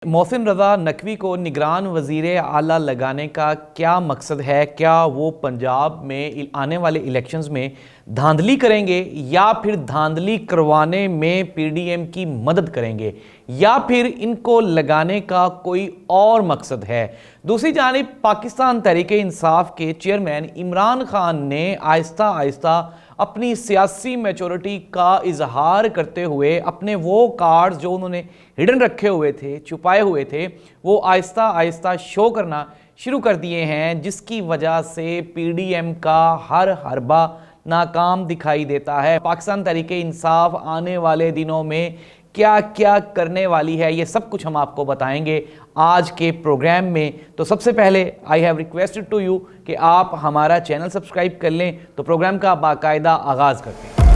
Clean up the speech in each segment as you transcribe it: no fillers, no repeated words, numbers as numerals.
मोहसिन रज़ा नकवी को निगरान वज़ीर आला लगाने का क्या मकसद है? क्या वो पंजाब में आने वाले इलेक्शंस में धांधली करेंगे या फिर धांधली करवाने में पीडीएम की मदद करेंगे, या फिर इनको लगाने का कोई और मकसद है? दूसरी जानिब पाकिस्तान तहरीक इंसाफ के चेयरमैन इमरान खान ने आहिस्ता आहिस्ता अपनी सियासी मैच्योरिटी का इजहार करते हुए अपने वो कार्ड्स जो उन्होंने हिडन रखे हुए थे, छुपाए हुए थे, वो आहिस्ता आहिस्ता शो करना शुरू कर दिए हैं, जिसकी वजह से पीडीएम का हर हरबा नाकाम दिखाई देता है। पाकिस्तान तहरीक इंसाफ आने वाले दिनों में क्या क्या करने वाली है, ये सब कुछ हम आपको बताएंगे आज के प्रोग्राम में। तो सबसे पहले I have requested to you कि आप हमारा चैनल सब्सक्राइब कर लें। तो प्रोग्राम का बाकायदा आगाज़ करते हैं।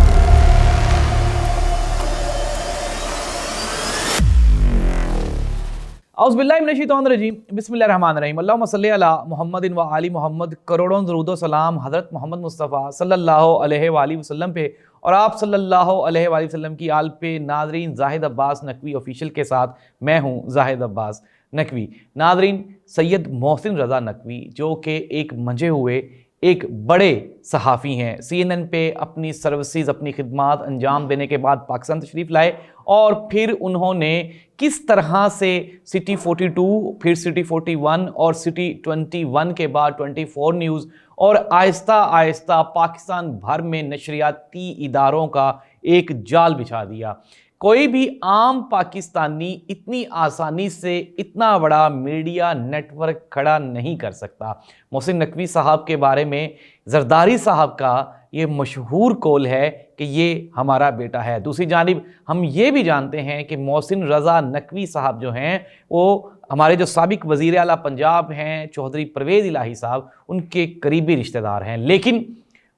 औज़ुबिल्लाहि मिनश्शैतानिर्रजीम, बिस्मिल्लाहिर्रहमानिर्रहीम। अल्लाहुम्मा सल्लि अला मुहम्मदिन व आलि मुहम्मद। करोड़ों दरूद व सलाम हज़रत मोहम्मद मुस्तफ़ा सल्लल्लाहु अलैहि वसल्लम पे और आप सल्लल्लाहु अलैहि वसल्लम की आल पे। नाज़रीन, ज़ाहिद अब्बास नकवी ऑफिशियल के साथ मैं हूँ ज़ाहिद अब्बास नकवी। नाज़रीन, सैयद मोहसिन रज़ा नकवी जो कि एक मंझे हुए एक बड़े सहाफ़ी हैं, CNN पे अपनी सर्विसेज, अपनी खिदमात अंजाम देने के बाद पाकिस्तान तशरीफ़ लाए और फिर उन्होंने किस तरह से सिटी 42, फिर सिटी 41 और सिटी 21 के बाद 24 न्यूज़ और आहिस्ता आहिस्ता पाकिस्तान भर में नशरियाती इदारों का एक जाल बिछा दिया। कोई भी आम पाकिस्तानी इतनी आसानी से इतना बड़ा मीडिया नेटवर्क खड़ा नहीं कर सकता। मोहसिन नकवी साहब के बारे में जरदारी साहब का ये मशहूर कौल है कि ये हमारा बेटा है। दूसरी जानिब हम ये भी जानते हैं कि मोहसिन रज़ा नकवी साहब जो हैं वो हमारे जो साबिक वज़ीर आला पंजाब हैं चौधरी परवेज़ इलाही साहब, उनके करीबी रिश्तेदार हैं। लेकिन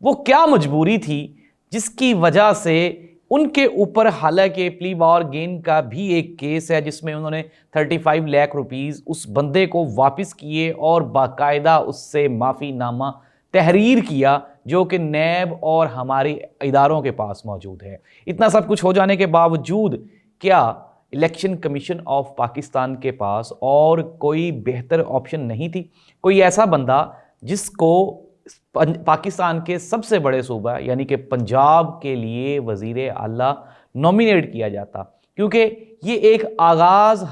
वो क्या मजबूरी थी जिसकी वजह से उनके ऊपर, हालांकि प्ली बार गेन का भी एक केस है जिसमें उन्होंने 35 लाख रुपीस उस बंदे को वापस किए और बाकायदा उससे माफ़ीनामा तहरीर किया जो कि नैब और हमारे इदारों के पास मौजूद है। इतना सब कुछ हो जाने के बावजूद क्या इलेक्शन कमीशन ऑफ पाकिस्तान के पास और कोई बेहतर ऑप्शन नहीं थी? कोई ऐसा बंदा जिसको पाकिस्तान के सबसे बड़े सूबा यानी कि पंजाब के लिए वज़ीर आला नॉमिनेट किया जाता, क्योंकि ये एक आगाज़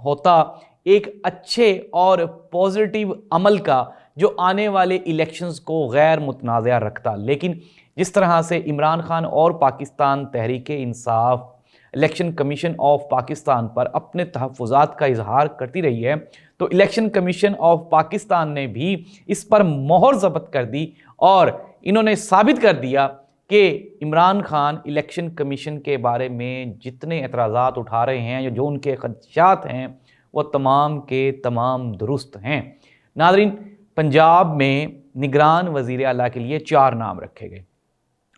होता एक अच्छे और पॉजिटिव अमल का जो आने वाले इलेक्शंस को गैर मुतनाज़ा रखता। लेकिन जिस तरह से इमरान खान और Pakistan Tehreek Insaf election commission of Pakistan पर अपने तहफ़्फ़ुज़ात का इजहार करती रही है, तो इलेक्शन कमीशन ऑफ पाकिस्तान ने भी इस पर मोहर ज़ब्त कर दी और इन्होंने साबित कर दिया कि इमरान खान इलेक्शन कमीशन के बारे में जितने एतराज़ात उठा रहे हैं, जो उनके ख़दशात हैं, वो तमाम के तमाम दुरुस्त हैं। नाज़रीन, पंजाब में निगरान वज़ीर आला के लिए 4 नाम रखे गए।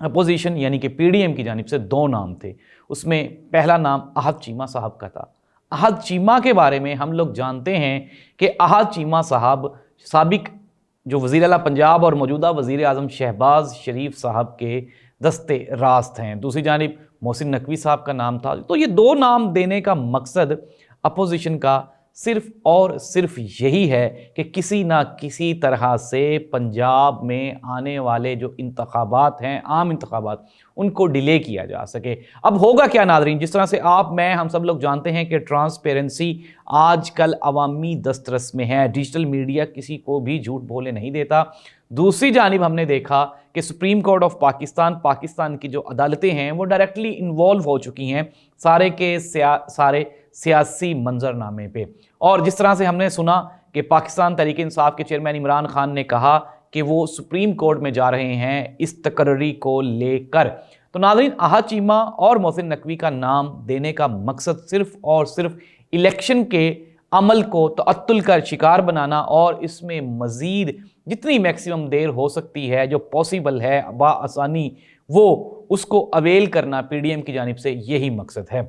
अपोजिशन यानी कि पीडीएम की जानिब से 2 नाम थे। उसमें पहला नाम अहद चीमा साहब का था। अहद चीमा के बारे में हम लोग जानते हैं कि अहद चीमा साहब साबिक जो वज़ीर आला पंजाब और मौजूदा वज़ीर आज़म शहबाज शरीफ साहब के दस्ते रास्त हैं। दूसरी जानिब मोहसिन नकवी साहब का नाम था। तो ये 2 नाम देने का मकसद अपोजिशन का सिर्फ और सिर्फ यही है कि किसी ना किसी तरह से पंजाब में आने वाले जो इंतखाबात हैं, आम इंतखाबात, उनको डिले किया जा सके। अब होगा क्या नाज़रीन, जिस तरह से आप, मैं, हम सब लोग जानते हैं कि ट्रांसपेरेंसी आजकल अवामी दस्तरस में है। डिजिटल मीडिया किसी को भी झूठ बोले नहीं देता। दूसरी जानिब हमने देखा कि सुप्रीम कोर्ट ऑफ पाकिस्तान की जो अदालतें हैं वो डायरेक्टली इन्वॉल्व हो चुकी हैं सारे के सारे सियासी मंजरनामे पे। और जिस तरह से हमने सुना कि पाकिस्तान तहरीक इंसाफ के चेयरमैन इमरान खान ने कहा कि वो सुप्रीम कोर्ट में जा रहे हैं इस तकर्री को लेकर। तो नाज़रीन, अहद चीमा और मोहसिन नकवी का नाम देने का मकसद सिर्फ और सिर्फ इलेक्शन के अमल को तअत्तुल का शिकार बनाना और इसमें मज़ीद जितनी मैक्सिमम देर हो सकती है, जो पॉसिबल है बआसानी, वो उसको अवेल करना पीडीएम की जानिब से यही मकसद है।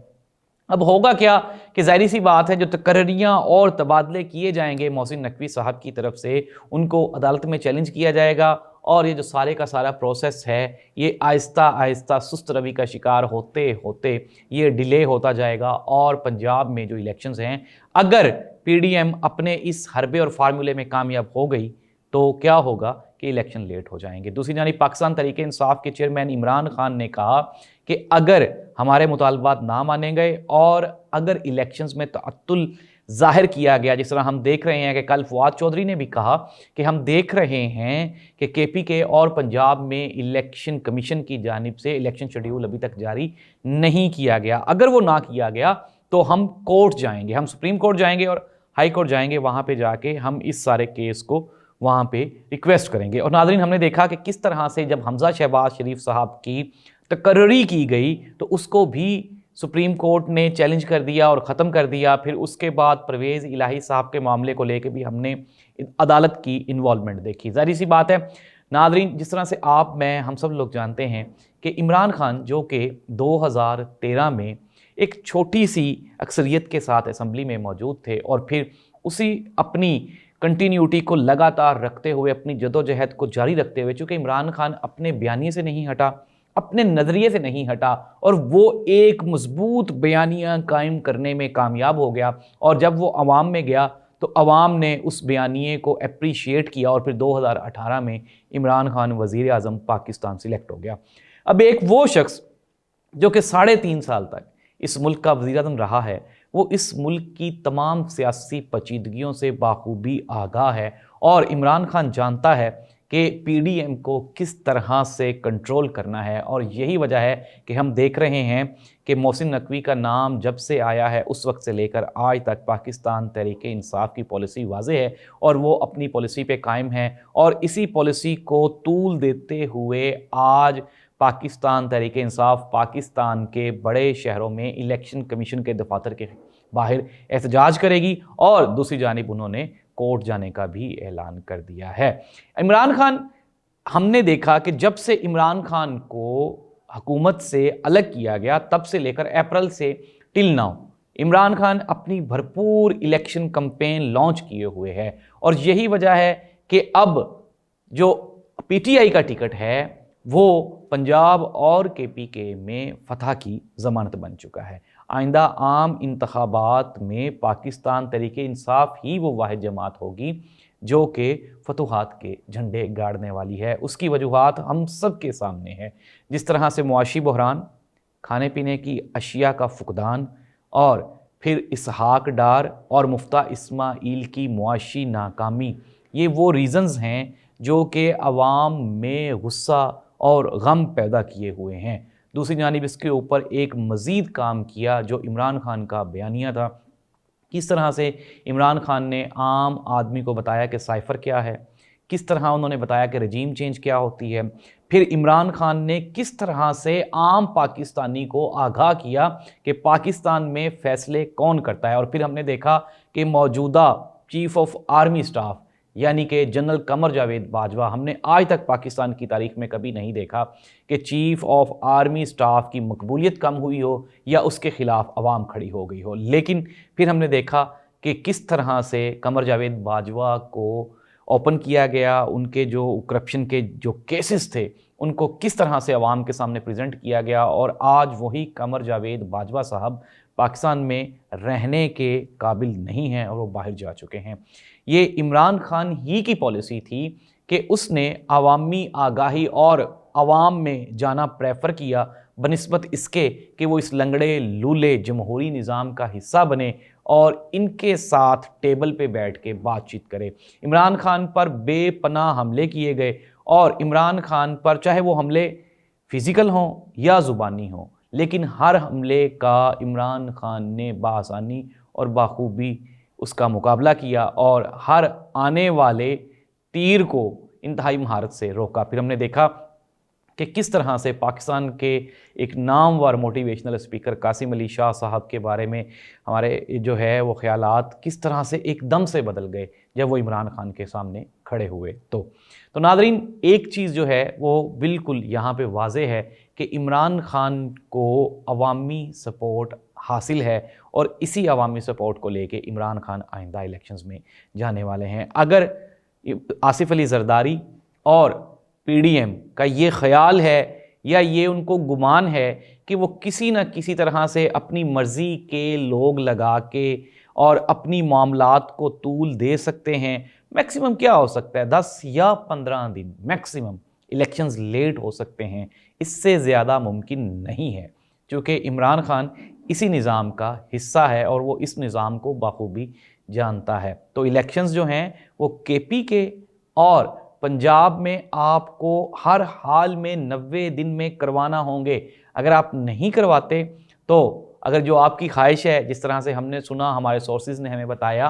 अब होगा क्या कि ज़ाहिर सी बात है, जो तकर्रियाँ और तबादले किए जाएंगे मोहसिन नकवी साहब की तरफ से, उनको अदालत में चैलेंज किया जाएगा और ये जो सारे का सारा प्रोसेस है ये आहिस्ता आहिस्ता सुस्त रवि का शिकार होते होते ये डिले होता जाएगा। और पंजाब में जो इलेक्शंस हैं, अगर पीडीएम अपने इस हरबे और फार्मूले में कामयाब हो गई तो क्या होगा कि इलेक्शन लेट हो जाएंगे। दूसरी जानिब पाकिस्तान तहरीक इंसाफ के चेयरमैन इमरान खान ने कहा कि अगर हमारे मुतालबात ना माने गए और अगर इलेक्शंस में तअत्तुल जाहिर किया गया, जिस तरह हम देख रहे हैं कि कल फवाद चौधरी ने भी कहा कि हम देख रहे हैं कि केपीके और पंजाब में इलेक्शन कमीशन की जानिब से इलेक्शन शेड्यूल अभी तक जारी नहीं किया गया, अगर वो ना किया गया तो हम कोर्ट जाएंगे, हम सुप्रीम कोर्ट जाएंगे और हाई कोर्ट जाएंगे, वहाँ पर जाके हम इस सारे केस को वहाँ पे रिक्वेस्ट करेंगे। और नाज़रीन, हमने देखा कि किस तरह से जब हमजा शहबाज शरीफ साहब की तकर्री की गई तो उसको भी सुप्रीम कोर्ट ने चैलेंज कर दिया और ख़त्म कर दिया। फिर उसके बाद परवेज़ इलाही साहब के मामले को लेकर भी हमने अदालत की इन्वॉल्वमेंट देखी। ज़ाहिर सी बात है नाज़रीन, जिस तरह से आप मैं हम सब लोग जानते हैं कि इमरान खान जो कि 2013 में एक छोटी सी अक्सरियत के साथ असम्बली में मौजूद थे और फिर उसी अपनी कंटिन्यूटी को लगातार रखते हुए, अपनी जदोजहद को जारी रखते हुए, चूँकि इमरान खान अपने बयानिए से नहीं हटा, अपने नज़रिए से नहीं हटा और वो एक मजबूत बयानिया कायम करने में कामयाब हो गया। और जब वो अवाम में गया तो अवाम ने उस बयानिए को अप्रीशिएट किया और फिर 2018 में इमरान खान वज़ीर आज़म पाकिस्तान सिलेक्ट हो गया। अब एक वो शख्स जो कि 3.5 साल तक इस मुल्क का वज़ीर आज़म रहा है, वो इस मुल्क की तमाम सियासी पेचीदगियों से बाखूबी आगाह है और इमरान खान जानता है कि पीडीएम को किस तरह से कंट्रोल करना है। और यही वजह है कि हम देख रहे हैं कि मोहसिन नकवी का नाम जब से आया है उस वक्त से लेकर आज तक पाकिस्तान तहरीक इंसाफ की पॉलिसी वाज़ेह है और वो अपनी पॉलिसी पे कायम है। और इसी पॉलिसी को तूल देते हुए आज पाकिस्तान तहरीक इंसाफ पाकिस्तान के बड़े शहरों में इलेक्शन कमीशन के दफातर के बाहर एहतजाज करेगी और दूसरी जानिब उन्होंने कोर्ट जाने का भी ऐलान कर दिया है। इमरान खान, हमने देखा कि जब से इमरान खान को हुकूमत से अलग किया गया तब से लेकर अप्रैल से टिल नाउ इमरान खान अपनी भरपूर इलेक्शन कैंपेन लॉन्च किए हुए है और यही वजह है कि अब जो पीटीआई का टिकट है वो पंजाब और केपीके में फतह की ज़मानत बन चुका है। आइंदा आम इंतखाबात में पाकिस्तान तहरीक इंसाफ ही वो वाहिद जमात होगी जो कि फतूहात के झंडे गाड़ने वाली है। उसकी वजूहात हम सब के सामने है, जिस तरह से मुआशी बहरान, खाने पीने की अशिया का फुकदान और फिर इसहाक डार और मुफ्ता इस्माइल की मुआशी नाकामी, ये वो रीज़न्स हैं जो कि अवाम में गुस्सा और गम पैदा किए हुए हैं। दूसरी जानिब इसके ऊपर एक मज़ीद काम किया जो इमरान खान का बयानिया था। किस तरह से इमरान खान ने आम आदमी को बताया कि साइफ़र क्या है, किस तरह उन्होंने बताया कि रजीम चेंज क्या होती है। फिर इमरान खान ने किस तरह से आम पाकिस्तानी को आगाह किया कि पाकिस्तान में फ़ैसले कौन करता है। और फिर हमने देखा कि मौजूदा चीफ़ ऑफ आर्मी स्टाफ यानी कि जनरल कमर जावेद बाजवा, हमने आज तक पाकिस्तान की तारीख में कभी नहीं देखा कि चीफ़ ऑफ आर्मी स्टाफ की मकबूलियत कम हुई हो या उसके ख़िलाफ़ अवाम खड़ी हो गई हो। लेकिन फिर हमने देखा कि किस तरह से कमर जावेद बाजवा को ओपन किया गया, उनके जो करप्शन के जो केसेस थे उनको किस तरह से अवाम के सामने प्रेजेंट किया गया और आज वही कमर जावेद बाजवा साहब पाकिस्तान में रहने के काबिल नहीं हैं और वो बाहर जा चुके हैं। ये इमरान खान ही की पॉलिसी थी कि उसने अवामी आगाही और अवाम में जाना प्रेफर किया बनिस्बत इसके कि वो इस लंगड़े लूले जमहूरी निज़ाम का हिस्सा बने और इनके साथ टेबल पे बैठ के बातचीत करे। इमरान खान पर बेपनाह हमले किए गए और इमरान खान पर चाहे वो हमले फ़िज़िकल हों या ज़ुबानी हों, लेकिन हर हमले का इमरान खान ने बआसानी और बाखूबी उसका मुकाबला किया और हर आने वाले तीर को इंतहाई महारत से रोका। फिर हमने देखा कि किस तरह से पाकिस्तान के एक नामवर मोटिवेशनल स्पीकर कासिम अली शाह साहब के बारे में हमारे जो है वो ख़यालात किस तरह से एकदम से बदल गए जब वो इमरान खान के सामने खड़े हुए। तो नाज़रीन, एक चीज़ जो है वो बिल्कुल यहाँ पे वाज़े है कि इमरान खान को अवामी सपोर्ट हासिल है और इसी अवामी सपोर्ट को लेके इमरान खान आइंदा इलेक्शंस में जाने वाले हैं। अगर आसिफ अली जरदारी और पीडीएम का ये ख्याल है या ये उनको गुमान है कि वो किसी न किसी तरह से अपनी मर्ज़ी के लोग लगा के और अपनी मामलात को तूल दे सकते हैं, मैक्सिमम क्या हो सकता है 10 या 15 दिन मैक्सिमम इलेक्शंस लेट हो सकते हैं, इससे ज़्यादा मुमकिन नहीं है, क्योंकि इमरान खान इसी निज़ाम का हिस्सा है और वो इस निज़ाम को बखूबी जानता है। तो इलेक्शंस जो हैं वो केपी के और पंजाब में आपको हर हाल में 90 दिन में करवाना होंगे। अगर आप नहीं करवाते तो अगर जो आपकी ख्वाहिश है, जिस तरह से हमने सुना, हमारे सोर्सेज ने हमें बताया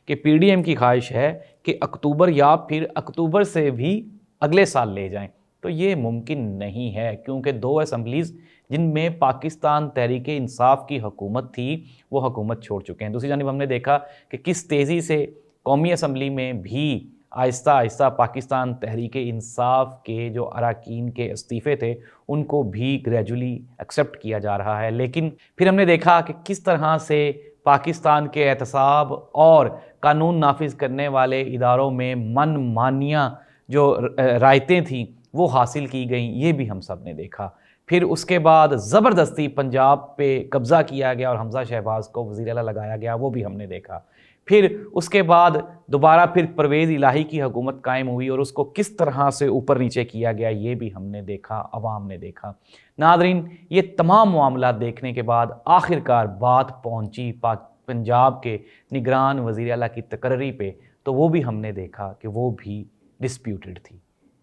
कि पीडीएम की ख्वाहिश है कि अक्टूबर या फिर अक्टूबर से भी अगले साल ले जाएं, तो ये मुमकिन नहीं है, क्योंकि 2 असम्बलीज़ जिनमें पाकिस्तान तहरीक इंसाफ की हुकूमत थी वो हुकूमत छोड़ चुके हैं। दूसरी जानिब हमने देखा कि किस तेज़ी से कौमी असम्बली में भी आहिस्ता आहिस्ता पाकिस्तान तहरीक इंसाफ के जो अरकान के इस्तीफ़े थे उनको भी ग्रेजुअली एक्सेप्ट किया जा रहा है। लेकिन फिर हमने देखा कि किस तरह से पाकिस्तान के एहतसाब और कानून नाफिज करने वाले इदारों में मन मानियाँ जो रायतें थीं वो हासिल की गई, ये भी हम सब ने देखा। फिर उसके बाद ज़बरदस्ती पंजाब पे कब्ज़ा किया गया और हमज़ा शहबाज को वज़ीर आला लगाया गया, वो भी हमने देखा। फिर उसके बाद दोबारा फिर परवेज़ इलाही की हुकूमत कायम हुई और उसको किस तरह से ऊपर नीचे किया गया, ये भी हमने देखा, अवाम ने देखा। नादरीन, ये तमाम मामला देखने के बाद आखिरकार बात पहुँची पंजाब के निगरान वज़ीर आला की तकर्री पे, तो वो भी हमने देखा कि वो भी डिस्प्यूटेड थी।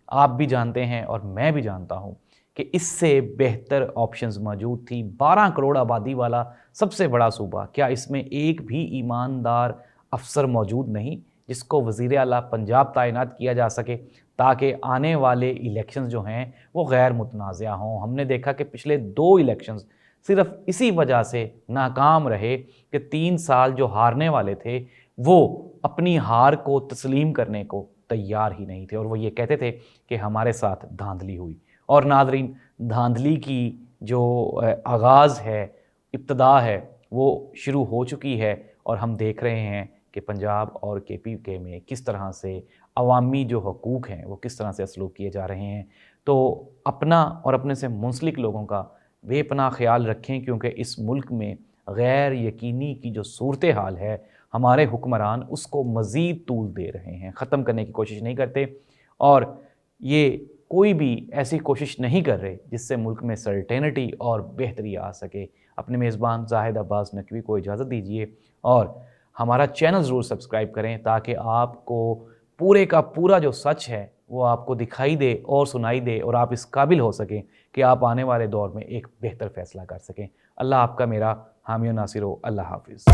आप भी जानते हैं और मैं भी जानता हूँ कि इससे बेहतर ऑप्शंस मौजूद थी। 12 करोड़ आबादी वाला सबसे बड़ा सूबा, क्या इसमें एक भी ईमानदार अफसर मौजूद नहीं जिसको वज़ीर आला पंजाब तैनात किया जा सके, ताकि आने वाले इलेक्शंस जो हैं वो गैर मुतनाज़ा हों। हमने देखा कि पिछले 2 इलेक्शंस सिर्फ इसी वजह से नाकाम रहे कि 3 साल जो हारने वाले थे वो अपनी हार को तस्लीम करने को तैयार ही नहीं थे और वो ये कहते थे कि हमारे साथ धांधली हुई। और नादरीन, धांधली की जो आगाज़ है, इब्तदा है, वो शुरू हो चुकी है और हम देख रहे हैं कि पंजाब और केपी में किस तरह से अवामी जो हकूक़ हैं वो किस तरह से असलूब किए जा रहे हैं। तो अपना और अपने से मुंसलिक लोगों का बेपनाह ख्याल रखें, क्योंकि इस मुल्क में गैर यकीनी की जो सूरत हाल है, हमारे हुक्मरान उसको मज़ीद तूल दे रहे हैं, ख़त्म करने की कोशिश नहीं करते और ये कोई भी ऐसी कोशिश नहीं कर रहे जिससे मुल्क में सर्टेनिटी और बेहतरी आ सके। अपने मेज़बान जाहिद अब्बास नकवी को इजाज़त दीजिए और हमारा चैनल ज़रूर सब्सक्राइब करें, ताकि आपको पूरे का पूरा जो सच है वो आपको दिखाई दे और सुनाई दे और आप इस काबिल हो सकें कि आप आने वाले दौर में एक बेहतर फ़ैसला कर सकें। अल्लाह आपका मेरा हामी और नासिर हो। अल्लाह हाफ़िज़।